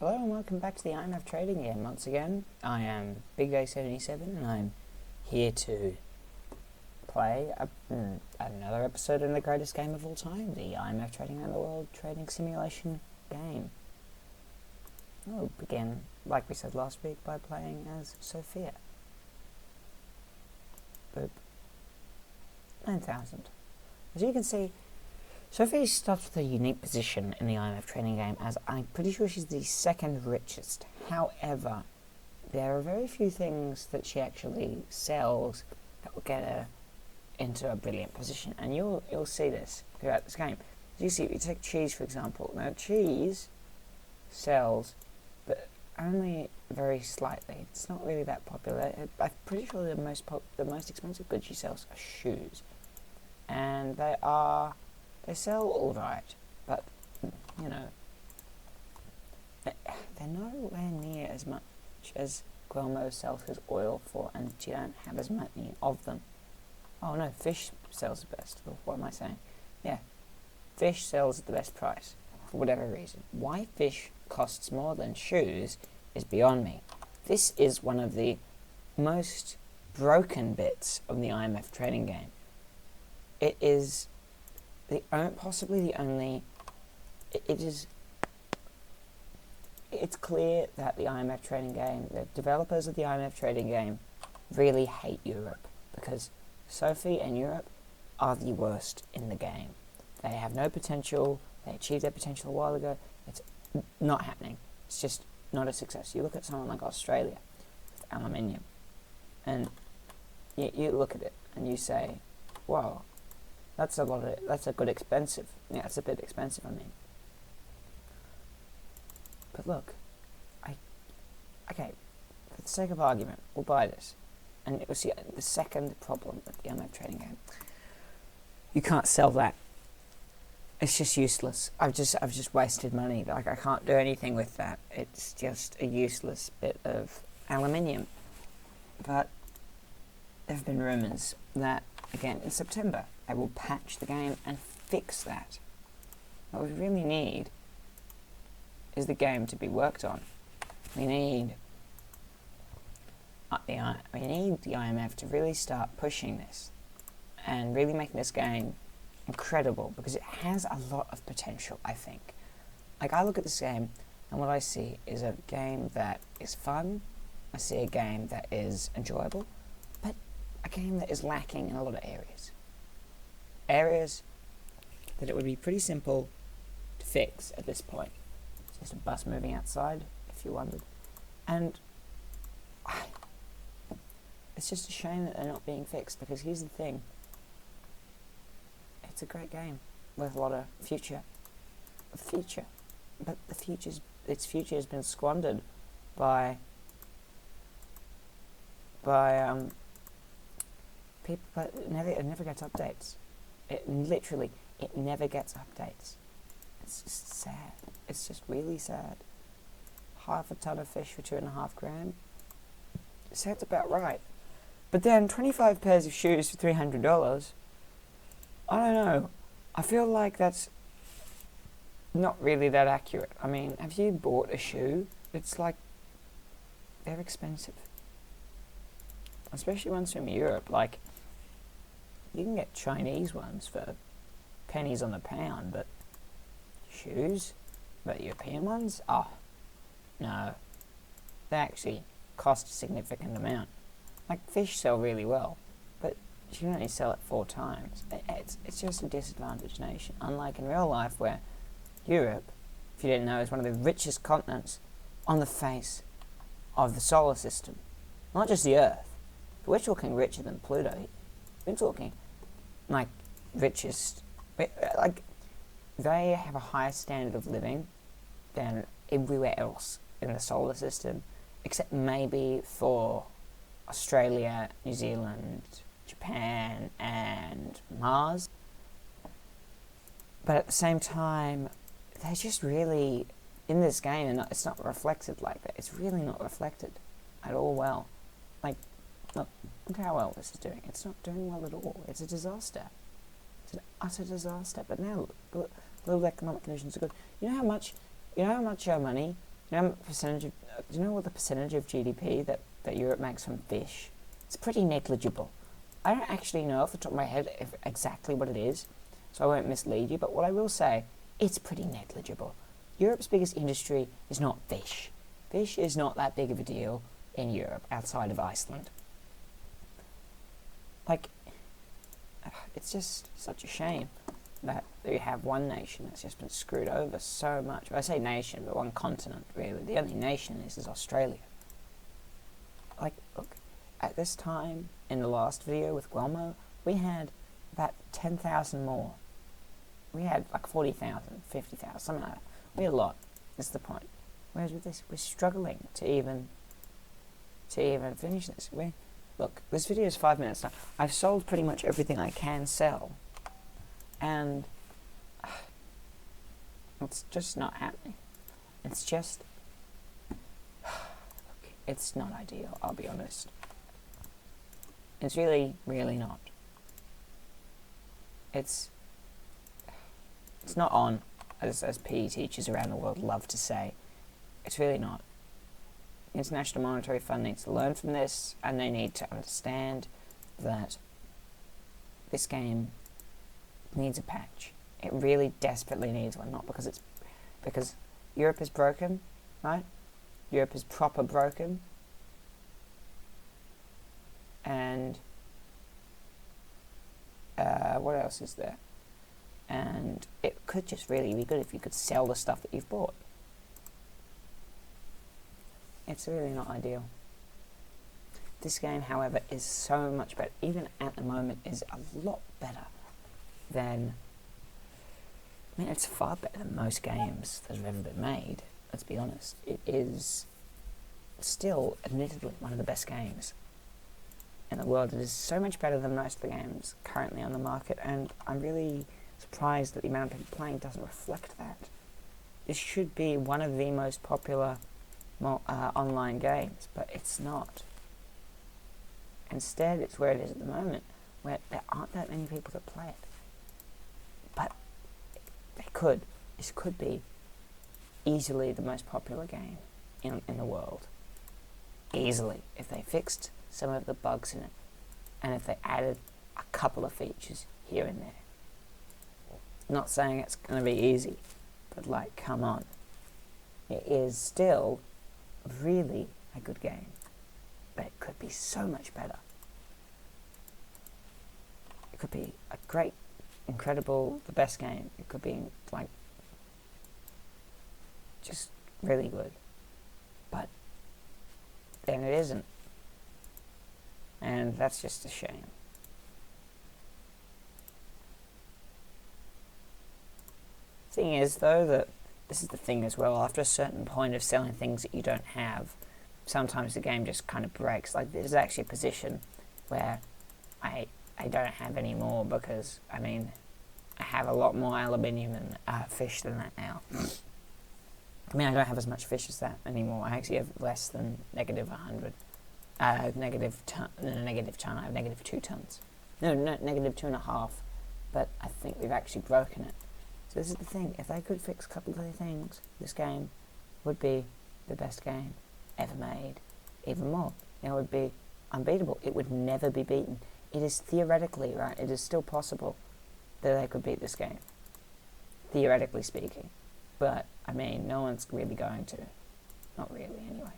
Hello and welcome back to the IMF trading game once again. I am Big Day 77 and I'm here to play another episode in the greatest game of all time, the IMF Trading Around the World Trading Simulation game. We'll begin, like we said last week, by playing as Sophie. Boop. 9,000. As you can see, Sophie starts with a unique position in the IMF trading game, as I'm pretty sure she's the second richest. However, there are very few things that she actually sells that will get her into a brilliant position, and you'll see this throughout this game. As you see, if you take cheese for example, now cheese sells, but only very slightly. It's not really that popular. I'm pretty sure the most expensive goods she sells are shoes, and they sell alright, but, you know, they're nowhere near as much as Guillermo sells his oil for, and you don't have as many of them. Oh no, fish sells the best. What am I saying? Yeah, fish sells at the best price, for whatever reason. Why fish costs more than shoes is beyond me. This is one of the most broken bits of the IMF trading game. It is possibly the only. It's clear that the IMF trading game, the developers of the IMF trading game, really hate Europe, because Sophie and Europe are the worst in the game. They have no potential. They achieved their potential a while ago. It's not happening. It's just not a success. You look at someone like Australia with aluminium, and you look at it and you say, "Wow, that's a bit expensive." Yeah, it's a bit expensive, I mean. But look, okay, for the sake of argument, we'll buy this. And it was the second problem with the IMF trading game. You can't sell that. It's just useless. I've just wasted money. Like, I can't do anything with that. It's just a useless bit of aluminium. But there have been rumours that, again, in September, they will patch the game and fix that. What we really need is the game to be worked on. We need the IMF to really start pushing this and really making this game incredible, because it has a lot of potential, I think. Like, I look at this game and what I see is a game that is fun. I see a game that is enjoyable, but a game that is lacking in a lot of areas. Areas that it would be pretty simple to fix at this point. It's just a bus moving outside, if you wondered. And it's just a shame that they're not being fixed, because here's the thing. It's a great game with a lot of future. But its future has been squandered by people, but it never gets updates. It never gets updates. It's just sad. It's just really sad. Half a ton of fish for $2.5 grand. Sounds about right. But then 25 pairs of shoes for $300. I don't know. I feel like that's not really that accurate. I mean, have you bought a shoe? It's like, they're expensive. Especially ones from Europe. Like, you can get Chinese ones for pennies on the pound, but shoes? But European ones? Oh, no. They actually cost a significant amount. Like, fish sell really well, but you can only sell it 4 times. It's just a disadvantaged nation. Unlike in real life, where Europe, if you didn't know, is one of the richest continents on the face of the solar system. Not just the Earth. But we're talking richer than Pluto. We're talking, like, richest. Like, they have a higher standard of living than everywhere else in the solar system, except maybe for Australia, New Zealand, Japan, and Mars. But at the same time, they're just really, in this game, and it's not reflected like that. It's really not reflected at all well. Like, look how well this is doing. It's not doing well at all. It's a disaster. It's an utter disaster. But now, global economic conditions are good. You know how much money Do you know what the percentage of GDP that Europe makes from fish? It's pretty negligible. I don't actually know off the top of my head exactly what it is, so I won't mislead you, but what I will say, it's pretty negligible. Europe's biggest industry is not fish. Fish is not that big of a deal in Europe, outside of Iceland. Like, it's just such a shame that you have one nation that's just been screwed over so much. I say nation, but one continent, really. The only nation is Australia. Like, look, at this time, in the last video with Guillermo, we had about 10,000 more. We had like 40,000, 50,000, something like that. We had a lot, that's the point. Whereas with this, we're struggling to even finish this. Look, this video is 5 minutes now. I've sold pretty much everything I can sell. And it's just not happening. It's just, it's not ideal, I'll be honest. It's really, really not. It's not on, as PE teachers around the world love to say. It's really not. The International Monetary Fund needs to learn from this, and they need to understand that this game needs a patch. It really desperately needs one, not because Europe is broken, right? Europe is proper broken. And what else is there? And it could just really be good if you could sell the stuff that you've bought. It's really not ideal. This game, however, is so much better. Even at the moment, is a lot better than... I mean, it's far better than most games that have ever been made, let's be honest. It is still, admittedly, one of the best games in the world. It is so much better than most of the games currently on the market, and I'm really surprised that the amount of people playing doesn't reflect that. This should be one of the most popular online games, but it's not. Instead, it's where it is at the moment, where there aren't that many people that play it. But they could. This could be easily the most popular game in the world. Easily. If they fixed some of the bugs in it, and if they added a couple of features here and there. Not saying it's going to be easy, but like, come on. It is still really a good game, but it could be so much better. It could be a great, incredible, the best game. It could be like just really good, but then it isn't, and that's just a shame. Thing is, though, that this is the thing as well, after a certain point of selling things that you don't have, sometimes the game just kind of breaks. Like, there's actually a position where I don't have any more because, I mean, I have a lot more aluminium and fish than that now. I mean, I don't have as much fish as that anymore. I actually have less than negative 100. Negative ton, I have negative 2 tons. No, negative 2.5. But I think we've actually broken it. So this is the thing, if they could fix a couple of things, this game would be the best game ever made. Even more. It would be unbeatable. It would never be beaten. It is theoretically, right, it is still possible that they could beat this game. Theoretically speaking. But, I mean, no one's really going to. Not really, anyway.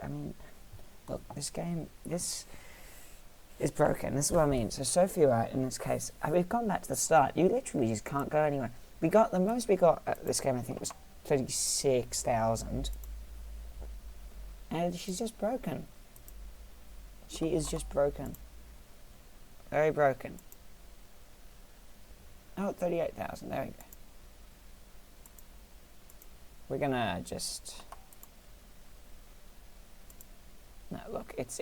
I mean, look, this game, this is broken. This is what I mean. So Sophie, right, in this case, we've gone back to the start. You literally just can't go anywhere. The most we got at this game, I think, was 36,000. And she's just broken. She is just broken. Very broken. Oh, 38,000. There we go. We're gonna just... No, look, it's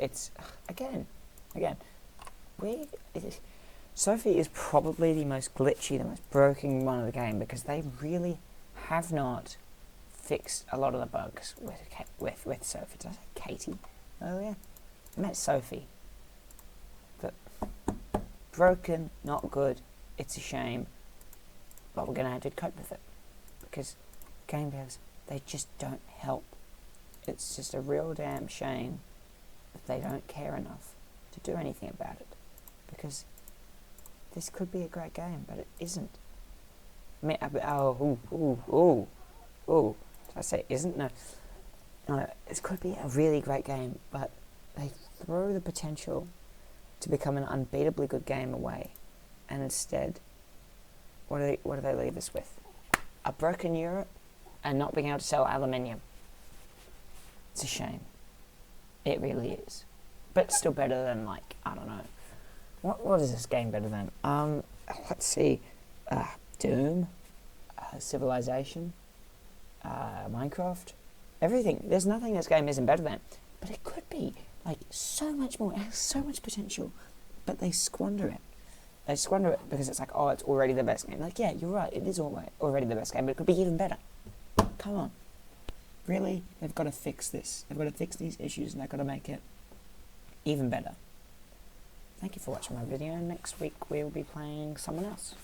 again, Sophie is probably the most glitchy, the most broken one of the game, because they really have not fixed a lot of the bugs with Sophie. Did I say Katie earlier? I meant Sophie. But broken, not good. It's a shame, but we're gonna have to cope with it, because game devs, they just don't help. It's just a real damn shame that they don't care enough to do anything about it, because this could be a great game, but it isn't. I mean, did I say isn't? No, this could be a really great game, but they throw the potential to become an unbeatably good game away, and instead, what do they leave us with? A broken euro and not being able to sell aluminium. It's a shame. It really is. But still better than, like, I don't know. What is this game better than? Let's see. Doom, Civilization, Minecraft, everything. There's nothing this game isn't better than. But it could be, like, so much more. It has so much potential. But they squander it. They squander it because it's like, oh, it's already the best game. Like, yeah, you're right. It is already the best game, but it could be even better. Come on. Really? They've got to fix this. They've got to fix these issues, and they've got to make it even better. Thank you for watching my video. Next week we'll be playing someone else.